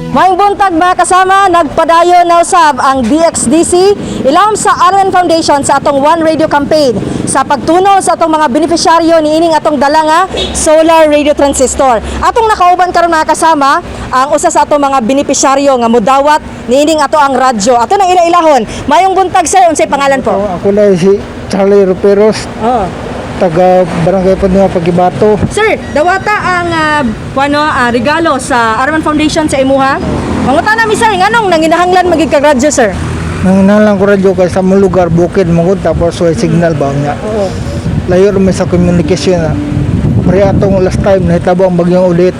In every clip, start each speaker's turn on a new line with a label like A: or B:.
A: Maayong buntag mga kasama, nagpadayon na usab ang DXDC ilawom sa RN Foundation sa atong One Radio campaign sa pagtuno sa atong mga beneficiaryo niining atong dala nga solar radio transistor. Atong nakauban karon mga kasama ang usa sa atong mga beneficiaryo nga modawat niining ato ang radyo. Ato nang ila-ilahon. Maayong buntag sir, unsay pangalan po?
B: Ako na si Charlie Ruperos, taga Barangay Panua, Pagibato.
A: Sir, dawata ang regalo sa Arman Foundation sa imuha. Manguta na mi sir, nganong nanginahanglan magig kag radyo sir?
B: Nanginalang ko radyo kay sa mga lugar, bukid, mangod, tapos way signal ba niya.
A: Oo.
B: Layo rin sa communication na. Pari atong last time, nahitabo ang bagyong ulit.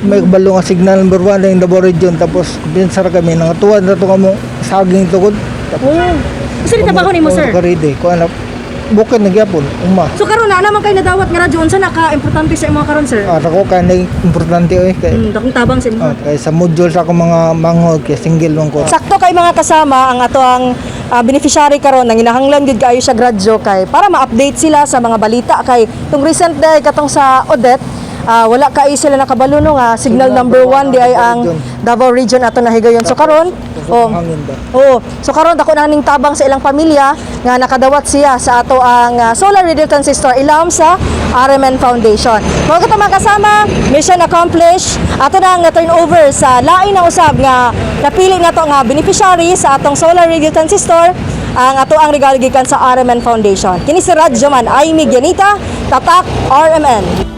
B: May kabalo nga signal number 1 na yung Davao Region, tapos pinsara kami, nangatuwan na ito kamo saging tukod.
A: Kasi trabaho nimo sir.
B: Karide, kung ano, bukid nagyapon, uma.
A: So karon na naman kay nadawat nga radyo unsa naka-importante sa imong karon sir?
B: Ako kaya na importante kay
A: Dakong tabang sa imong.
B: kay sa module sa akong mga mangod, kay single lang ko.
A: Sakto kay mga kasama ang ato ang beneficiary karon nang hinahanglan gid kaayo siya radyo kay para ma-update sila sa mga balita kay tung recent day katong sa Odette. Wala kay sila nakabalo no nga signal number 1 di ay ang Davao Region ato nahigayon. So karon so karon dako na ning tabang sa ilang pamilya nga nakadawat siya sa ato ang solar radio transistor ilawom sa RMN Foundation. Mga katong kasama, mission accomplished. Ato na nga turn over sa lain na usab nga napili nato nga beneficiary sa atong solar radio transistor ang ato ang regalo gikan sa RMN Foundation. Kini si Radyo man ay Miguelita, Tatak RMN.